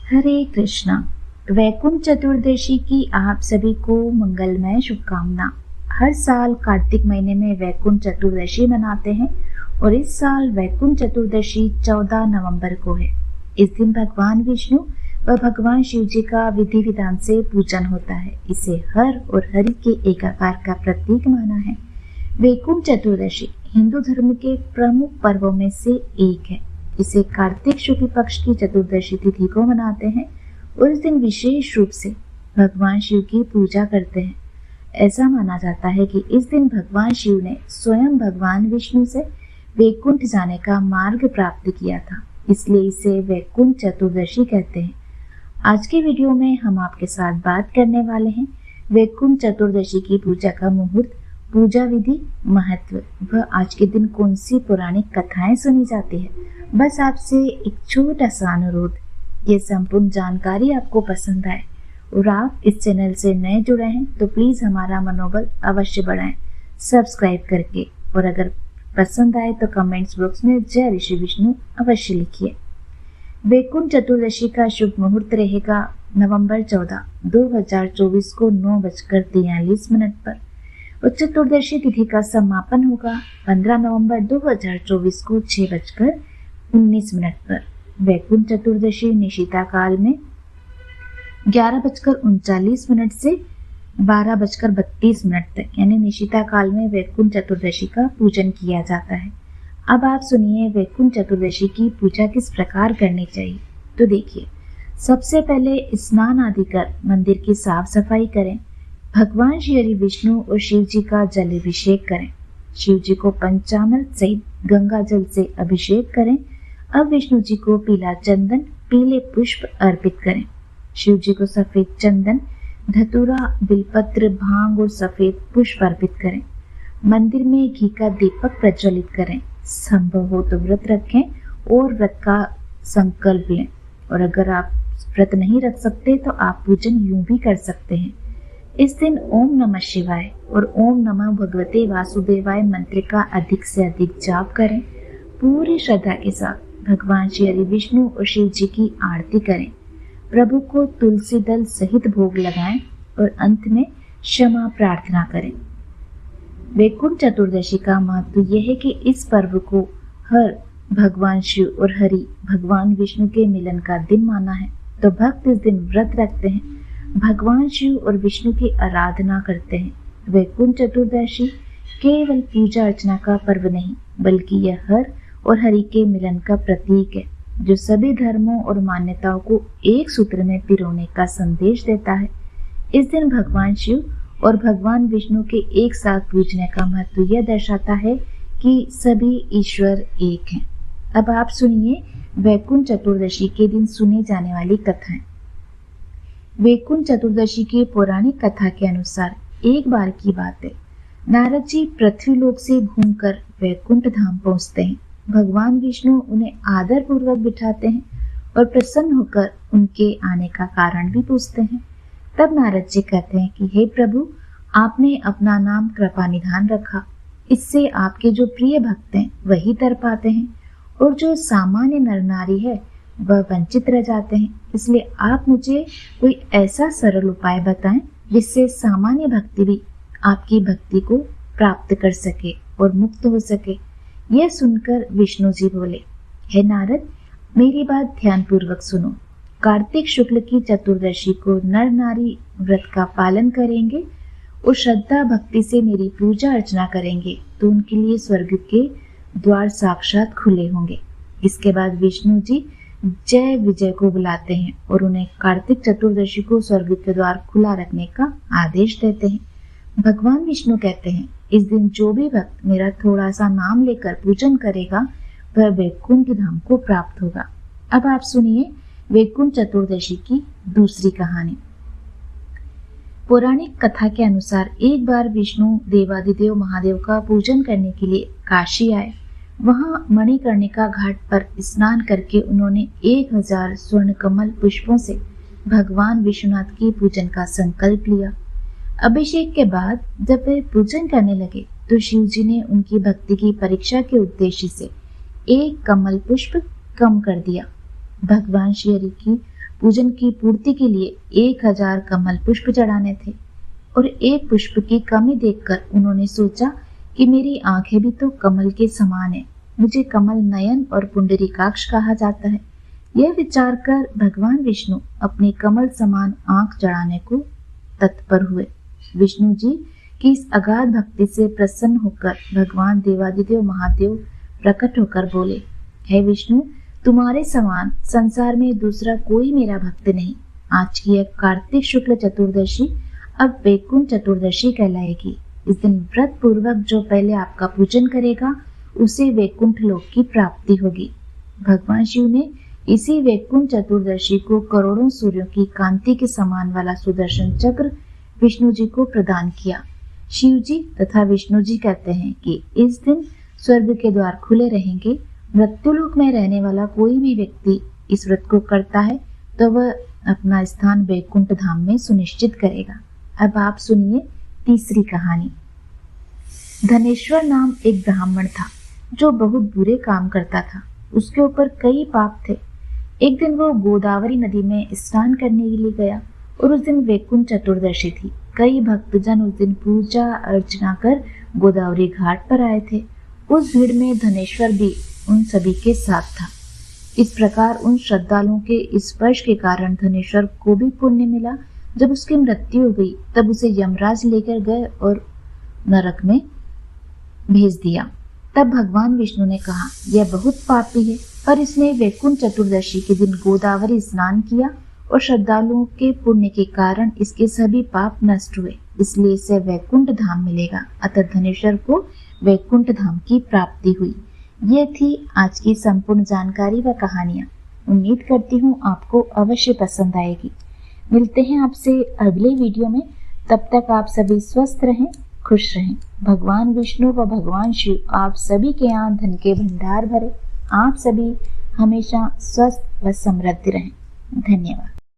हरे कृष्णा। वैकुंठ चतुर्दशी की आप सभी को मंगलमय शुभकामना। हर साल कार्तिक महीने में वैकुंठ चतुर्दशी मनाते हैं और इस साल वैकुंठ चतुर्दशी 14 नवंबर को है। इस दिन भगवान विष्णु व भगवान शिव जी का विधि विधान से पूजन होता है। इसे हर और हरि के एकाकार का प्रतीक माना है। वैकुंठ चतुर्दशी हिंदू धर्म के प्रमुख पर्वों में से एक है। इसे कार्तिक शुक्ल पक्ष की चतुर्दशी तिथि को मनाते हैं और इस दिन विशेष रूप से भगवान शिव की पूजा करते हैं। ऐसा माना जाता है कि इस दिन भगवान शिव ने स्वयं भगवान विष्णु से वैकुंठ जाने का मार्ग प्राप्त किया था, इसलिए इसे वैकुंठ चतुर्दशी कहते हैं। आज के वीडियो में हम आपके साथ बात करने वाले हैं वैकुंठ चतुर्दशी की पूजा का मुहूर्त, पूजा विधि, महत्व व आज के दिन कौन सी पौराणिक कथाएं सुनी जाती है। बस आपसे एक छोटा सा अनुरोध, ये संपूर्ण जानकारी आपको पसंद आए और आप इस चैनल से नए जुड़े हैं तो प्लीज हमारा मनोबल अवश्य बढ़ाएं सब्सक्राइब करके, और अगर पसंद आए तो कमेंट्स बॉक्स में जय ऋषि विष्णु अवश्य लिखिए। वैकुंठ चतुर्दशी का शुभ मुहूर्त रहेगा नवंबर 14, 2024 को 9:43 पर और चतुर्दशी तिथि का समापन होगा 15 नवंबर 2024 को 6:19 पर। वैकुंठ चतुर्दशी निशिता काल में 11:39 से 12:32 तक यानी निशिता काल में वैकुंठ चतुर्दशी का पूजन किया जाता है। अब आप सुनिए वैकुंठ चतुर्दशी की पूजा किस प्रकार करनी चाहिए। तो देखिए, सबसे पहले स्नान आदि कर मंदिर की साफ सफाई करें। भगवान श्री विष्णु और शिव जी का जल अभिषेक करें। शिव जी को पंचामृत सहित गंगा जल से अभिषेक करें। अब विष्णु जी को पीला चंदन, पीले पुष्प अर्पित करें। शिव जी को सफेद चंदन, धतूरा, बिलपत्र, भांग और सफेद पुष्प अर्पित करें। मंदिर में घी का दीपक प्रज्वलित करें। संभव हो तो व्रत रखें और व्रत का संकल्प लें, और अगर आप व्रत नहीं रख सकते तो आप पूजन यूं भी कर सकते हैं। इस दिन ओम नमः शिवाय और ओम नमः भगवते वासुदेवाय मंत्र का अधिक से अधिक जाप करें। पूरी श्रद्धा के साथ भगवान श्री विष्णु और शिव जी की आरती करें। प्रभु को तुलसी दल सहित भोग लगाएं और अंत में क्षमा प्रार्थना करें। वैकुंठ चतुर्दशी का महत्व यह है कि इस पर्व को हर भगवान शिव और हरि भगवान विष्णु के मिलन का दिन माना है। तो भक्त इस दिन व्रत रखते हैं, भगवान शिव और विष्णु की आराधना करते हैं। वैकुंठ चतुर्दशी केवल पूजा अर्चना का पर्व नहीं, बल्कि यह हर और हरि के मिलन का प्रतीक है, जो सभी धर्मों और मान्यताओं को एक सूत्र में पिरोने का संदेश देता है। इस दिन भगवान शिव और भगवान विष्णु के एक साथ पूजने का महत्व यह दर्शाता है कि सभी ईश्वर एक हैं। अब आप सुनिए वैकुंठ चतुर्दशी के दिन सुनी जाने वाली कथाएं। वैकुंठ चतुर्दशी की पौराणिक कथा के अनुसार एक बार की बात है, नारद जी पृथ्वीलोक से घूमकर वैकुंठ धाम पहुंचते हैं। भगवान विष्णु उन्हें आदर पूर्वक बिठाते हैं और प्रसन्न होकर उनके आने का कारण भी पूछते हैं। तब नारद जी कहते हैं कि हे प्रभु, आपने अपना नाम कृपा निधान रखा, इससे आपके जो प्रिय भक्त हैं वही तर पाते हैं और जो सामान्य नर नारी है वह वंचित रह जाते हैं। इसलिए आप मुझे कोई ऐसा सरल उपाय बताएं जिससे सामान्य भक्ति भी आपकी भक्ति को प्राप्त कर सके और मुक्त हो सके। यह सुनकर विष्णु जी बोले, हे नारद, मेरी बात ध्यान पूर्वक सुनो। कार्तिक शुक्ल की चतुर्दशी को नर नारी व्रत का पालन करेंगे और श्रद्धा भक्ति से मेरी पूजा अर्चना करेंगे तो उनके लिए स्वर्ग के द्वार साक्षात खुले होंगे। इसके बाद विष्णु जी जय विजय को बुलाते हैं और उन्हें कार्तिक चतुर्दशी को स्वर्ग के द्वार खुला रखने का आदेश देते हैं। भगवान विष्णु कहते हैं, इस दिन जो भी भक्त मेरा थोड़ा सा नाम लेकर पूजन करेगा वह वैकुंठ धाम को प्राप्त होगा। अब आप सुनिए वैकुंठ चतुर्दशी की दूसरी कहानी। पौराणिक कथा के अनुसार एक बार विष्णु देवादिदेव महादेव का पूजन करने के लिए काशी आए। वहां मणिकर्णिका घाट पर स्नान करके उन्होंने 1000 स्वर्ण कमल पुष्पों से भगवान विश्वनाथ की पूजन का संकल्प लिया। अभिषेक के बाद जब वे पूजन करने लगे तो शिव जी ने उनकी भक्ति की परीक्षा के उद्देश्य से एक कमल पुष्प कम कर दिया। भगवान श्री हरि की पूजन की पूर्ति के लिए 1000 कमल पुष्प चढ़ाने थे और एक पुष्प की कमी देखकर उन्होंने सोचा कि मेरी आंखें भी तो कमल के समान है, मुझे कमल नयन और पुंडरीकाक्ष कहा जाता है। यह विचार कर भगवान विष्णु अपनी कमल समान आंख चढ़ाने को तत्पर हुए। विष्णु जी की इस अगाध भक्ति से प्रसन्न होकर भगवान देवादिदेव महादेव प्रकट होकर बोले, हे विष्णु, तुम्हारे समान संसार में दूसरा कोई मेरा भक्त नहीं। आज की यह कार्तिक शुक्ल चतुर्दशी अब वैकुंठ चतुर्दशी कहलाएगी। इस दिन व्रत पूर्वक जो पहले आपका पूजन करेगा उसे वैकुंठ लोक की प्राप्ति होगी। भगवान शिव ने इसी वैकुंठ चतुर्दशी को करोड़ों सूर्यों की कांति के समान वाला सुदर्शन चक्र विष्णु जी को प्रदान किया। शिव जी तथा विष्णु जी कहते हैं कि इस दिन स्वर्ग के द्वार खुले रहेंगे। मृत्युलोक में रहने वाला कोई भी व्यक्ति इस व्रत को करता है तो वह अपना स्थान वैकुंठ धाम में सुनिश्चित करेगा। अब आप सुनिए तीसरी कहानी। धनेश्वर नाम एक ब्राह्मण था जो बहुत बुरे काम करता था। उसके ऊपर कई पाप थे। एक दिन वो गोदावरी नदी में स्नान करने के लिए गया और उस दिन वैकुंठ चतुर्दशी थी। कई भक्तजन उस दिन पूजा अर्चना कर गोदावरी घाट पर आए थे। उस भीड़ में धनेश्वर भी उन सभी के साथ था। इस प्रकार उन श्रद्धालुओं के स्पर्श के कारण धनेश्वर को भी पुण्य मिला। जब उसकी मृत्यु हो गई तब उसे यमराज लेकर गए और नरक में भेज दिया। तब भगवान विष्णु ने कहा, यह बहुत पापी है, पर इसने वैकुंठ चतुर्दशी के दिन गोदावरी स्नान किया और श्रद्धालुओं के पुण्य के कारण इसके सभी पाप नष्ट हुए, इसलिए इसे वैकुंठ धाम मिलेगा। अतः धनेश्वर को वैकुंठ धाम की प्राप्ति हुई। ये थी आज की संपूर्ण जानकारी व कहानियां। उम्मीद करती हूँ आपको अवश्य पसंद आएगी। मिलते हैं आपसे अगले वीडियो में। तब तक आप सभी स्वस्थ रहें, खुश रहें। भगवान विष्णु व भगवान शिव आप सभी के यहाँ धन के भंडार भरे। आप सभी हमेशा स्वस्थ व समृद्ध रहें। धन्यवाद।